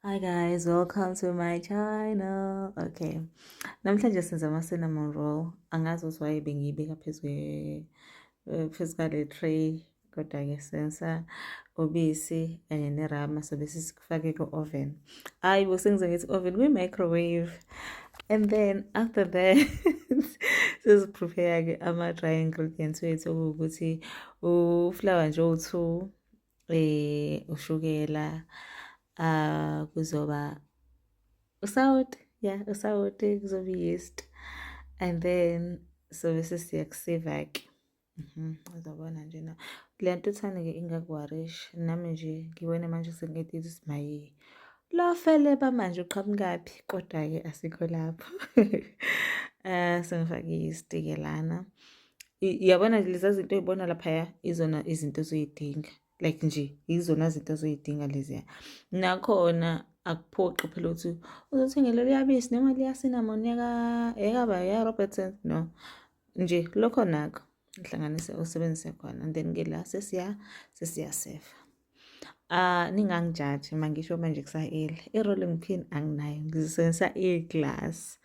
Hi guys, welcome to my channel. Okay, namhlanje senza ama-cinnamon roll. Angazi ukuthi why bengiyibeka phezu kwale tray, kodwa-ke senza ubisi kanye nerama sobe sikufake ku-oven. Hayi bo, sengize ngithi oven, kwi-microwave. And then after that sesiprepare-ke ama-dry ingredients wethu okuwukuthi uflour nje owu-2, ushukela, kuzoba usawoti, usawoti, kuzoba yeast, and then sobe sesiyakusiva-ke. Uzobona nje na le ntuthane-ke ingakuwarishi, nami nje ngibone manje sengithi maye lofele bamanje uqhamukaphi, kodwa-ke asikho lapho. Sengifake i-yeast-ke lana. Yabona leza zinto oy'bona laphaya izona izinto ozoy'dinga, like nje izona zinto ozoy'dinga leziya. Nakhona akuphoqi phela ukuthi uzothenga leliya bisi noma liya cinnamon ya-Robertson, no. Nje lokho nakho uhlanganise usebenzise khona, and then-ke la sesiyasefa. Ningangijaji mangisho manje kusa-early. I-rolling pin anginayo, ngizosebenzisa iglass.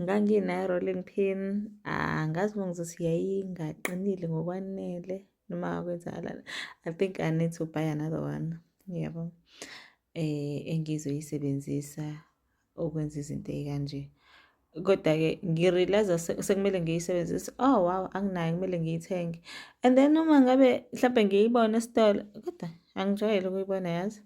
Nganginayo i-rolling pin, angazi bongizothi yayingaqinile ngokwanele noma kwenzakalani. I think I need to buy another one, yabo, engizoyisebenzisa ukwenza izinto ey'kanje. Kodwa-ke ngirealize sekumele ngiyisebenzise, oh wow, anginayo, kumele ngiyithenge. And then uma ngabe mhlampe ngiyibona esitolo, kodwa angijwayele ukuyibona, yazi,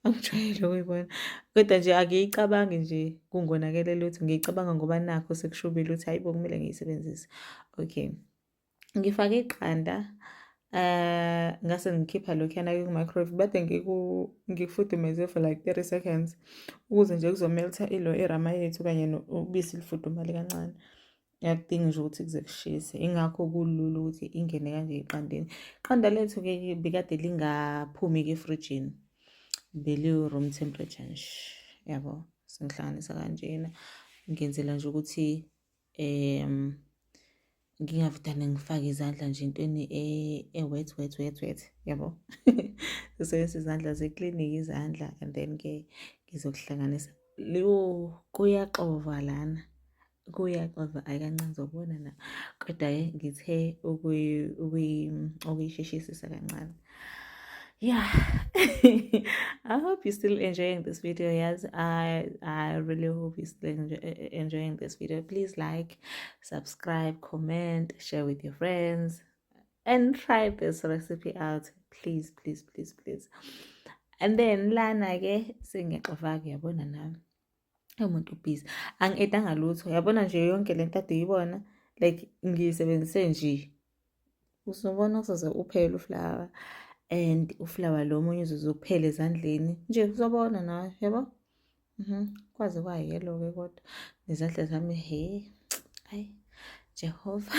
angijwayele ukuyibona, kodwa nje angiyicabangi nje kungonakele lutho, ngiyicabanga ngoba nakho sekushubile ukuthi hayi bo, kumele ngiyisebenzise. Okay, ngifake iqanda, ngase ngikhipha lokhuyana ku-microwave, bade ngikufudumeze for like 30 seconds ukuze nje kuzomeltha irama yethu kanye ubisi lifudumale kancane. Yakudinga nje ukuthi kuze kushise, ingakho kulula ukuthi ingene kanje eqandeni. Iqanda lethu-ke bekade lingaphumi-ke efrijini, beli-room temperature nje, yabo. Sengihlanganisa kanjena, ngenzela nje ukuthi ngingavedane ngifake izandla nje entweni wet, yabo. Ngisebenzisa izandla zeklinike izandla, and then-ke ngizokuhlanganisa. Kuyaxova lana, kuyaxova, ayikancane uzobona na, kodwa-ke ngithe ukuyisheshisisa kancane. Yeah. I hope you're still enjoying this video. Yes, I really hope you're still enjoying this video. Please like, subscribe, comment, share with your friends, and try this recipe out. Please. And then lana-ke sengiyaqova-ke, yabona nami umuntu busy, angi-edanga lutho, yabona nje yonke le nto ade uyibona, like ngiyisebenzise nje. Uzobona usoze uphele uflour, and uflour lo omunye uzoze uphele ezandleni nje, uzobona nawe, yabo. Kwaze kwayelo-ke kodwa nezandla zami, hayi Jehova.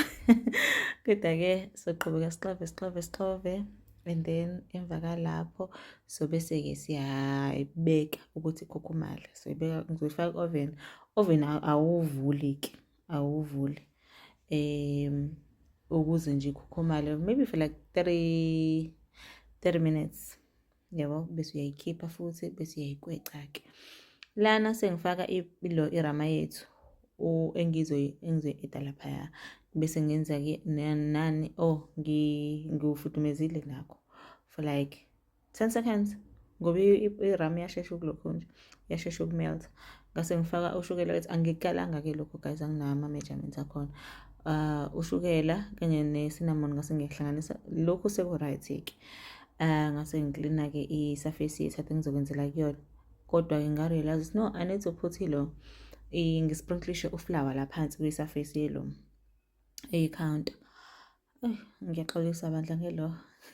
Kodwa-ke soqhubeka sixove, and then emva kwalapho so bese-ke siyayibeka ukuthi ikhukhumale. So ngizoyifaka ku-oven. Oven awuvuli-ke, awuvuli, ukuze nje ikhukhumale, maybe for like 30 minutes, yabo. Bese uyayikhipha futhi, bese uyayikweca-ke. Lana sengifaka irama yethu engizoyi-eda laphaya, bese ngenza-ke nani, ngiwufudumezile nakho for like 10 seconds, ngoba irama iyashesha ukulokhu nje, iyashesha ukumelta. Ngase ngifaka ushukela wethu, angikalanga-ke lokho guys, anginawo ama-measurements akhona. Ushukela kanye ne-cinnamon ngase ngiyahlanganisa, lokhu seku-right-ke. Ngase ngiklina-ke i-surface yethu ade ngizokwenzela kuyona, kodwa-ke ngarealize no, I need to put ngisprinklishe uflour la phansi kwi-surface yelo eyi-counter. Ngiyaxolisa bandla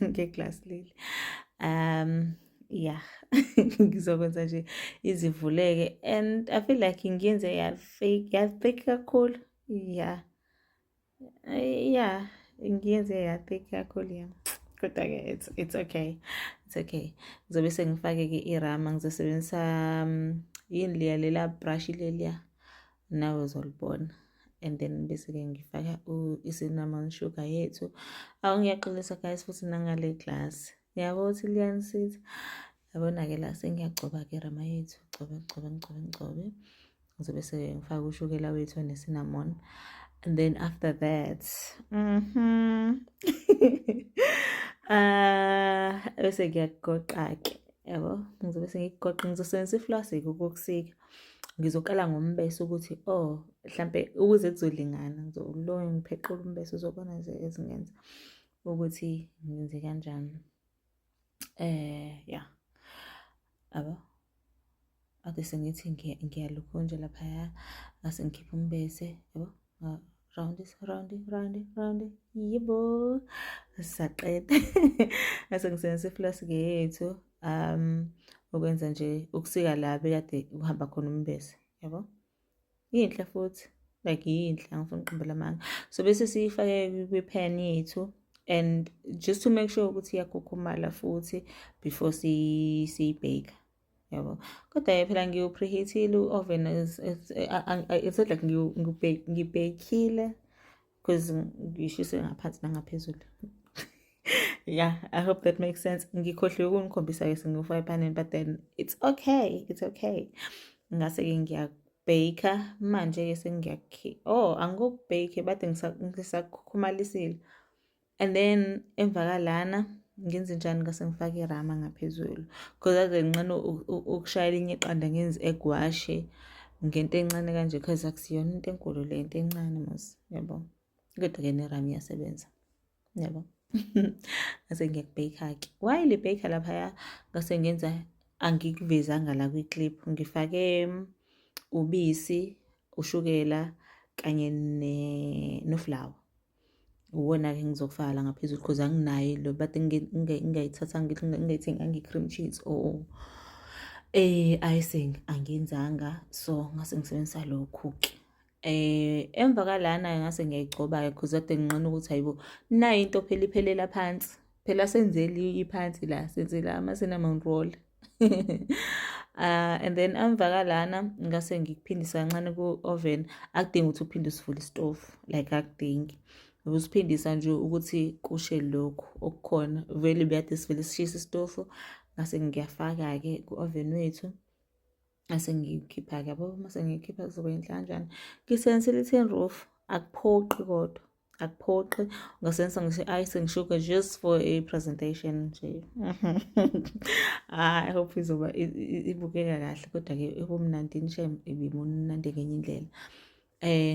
ngeglass leli. Yeah. Ngizokwenza nje izivuleke, and I feel like ngiyenze ya-thick kakhulu. Yeah, ngiyenze ya-thick kakhulu, yeah. Kodwa-ke it's okay, ngizobe sengifake-ke irama, ngizosebenzisa yini lela brush leliya, nawe uzolibona. And then bese-ke ngifaka i-cinnamon sugar yethu. Ngiyaqinisa guys futhi nangale glass, yabo ukuthi liyanisitha. Yabona-ke la sengiyagcoba-ke irama yethu. wethu, ngigcobe. Ngizobe ngifaka ushukela wethu one-cinnamon. And then after that, bese ngiyakugoqa-ke, yabo. Ngizobe sengikugoqa, ngizosebenzisa iflasik ukokusika. Ngizokala ngombese ukuthi mhlampe ukuze kuzolingana, ngizolowa ngiphequle umbese, uzobona nje ezingenza ukuthi ngenze kanjani. Yeah. Yabo. Ade sengithi ngiyalukho laphaya, ngase ngikhipha umbese, yabo. Round, yebo. Sisaqeda. Ngase ngisebenzisa iflasik yethu ukwenza nje ukusika la bekade uhamba khona umbese, yabo. Yinhle futhi, like yinhle, angifuni ukuqimbela amanga. So bese siyifake kwi-pan yethu, and just to make sure ukuthi iyakhukhumala futhi before siyibheka, yabo. Kodwa phela ngiwu-preheat-ile u-oven, it's not like ngibhekile because ngishise ngaphansi nangaphezulu. Yeah, I hope that makes sense. Ngikhohliwe ukunikhombisa-ke sengifaka epanini, but then it's okay. Ngase-ke ngiyabheka manje-ke angikubheke bade ngisakhukhumalisiwe. And then emvakalana ngenze njani, ngase ngifake irama ngaphezulu because ade ngincane ukushayela inye iqanda ngenze egg wash ngento encane kanje because akusiyona into enkulu le, into encane mos, yabo. Kodwa-ke nerama iyasebenza, yabo. Ngase ngiyakubheka-ke. While ibheka laphaya ngase ngenza, angikuvezanga la kwi-clip, ngifake ubisi, ushukela kanye noflawa. Uwona-ke ngizokufaka la ngaphezulu because anginayo lo bade ngingayithenganga i-cream cheese icing angiyenzanga, so ngase ngisebenzisa lokhu-ke. Emvakalana ngase ngiyayigcoba-ke because ade nginqina ukuthi hayibo nayo into phela iphelela phansi, phela senzeli iphansi la, senzela ama-cinnamon roll. And then emvakalana ngase ngikuphindisa kancane ku-oven. Akudingi ukuthi uphinde usivule isitofu, like akudingi. Usiphindisa nje ukuthi kushe lokhu okukhona, vele beyade sivele sishisa isitofu. Ngase ngiyafaka-ke ku-oven wethu, ngase ngiyikhipha-ke, yabo. Mase ngiyikhipha kuzoba yinhle kanjani. Ngisebenzisela i-tin roof, akuphoqi kodwa, akuphoqi. Ungasebenzisa ngisho i-icing sugar just for a presentation nje. I hope izoba ibukeka kahle, kodwa-ke ubumnandi shem ibimnandi ngenye indlela.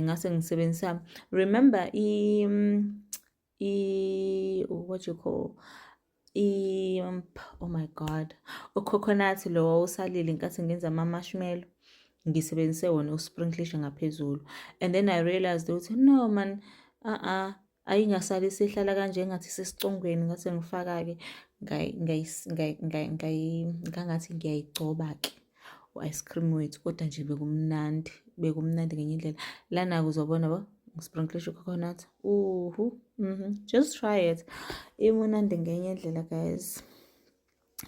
Ngase ngisebenzisa, remember what you call oh my god, ucoconut lo wawusalile nkathi ngenza ama-marshmallow, ngisebenzise wona usprinklisha ngaphezulu. And then I realized ukuthi no man, ayingasali sihlala kanje ngathi sesicongweni. Ngase ngifaka-ke ngangathi ngiyayigcoba-ke u-ice cream wethu, kodwa nje bekumnandi ngenye indlela. Lana-ke uzobona bo, ngisprinklisha coconut. Just try it. Imunandi ngenye indlela, guys.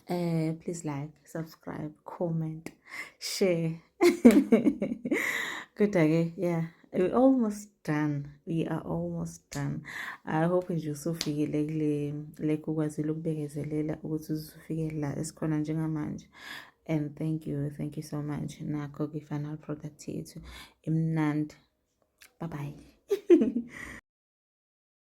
Please like, subscribe, comment, share. Kodwa-ke, yeah, we're almost done. We are almost done. I hope nje usufikile kule ukwazile ukubekezelela ukuthi usufike la esikhona njengamanje. And thank you so much. Nakho-ke final product yethu imnandi. Bye bye.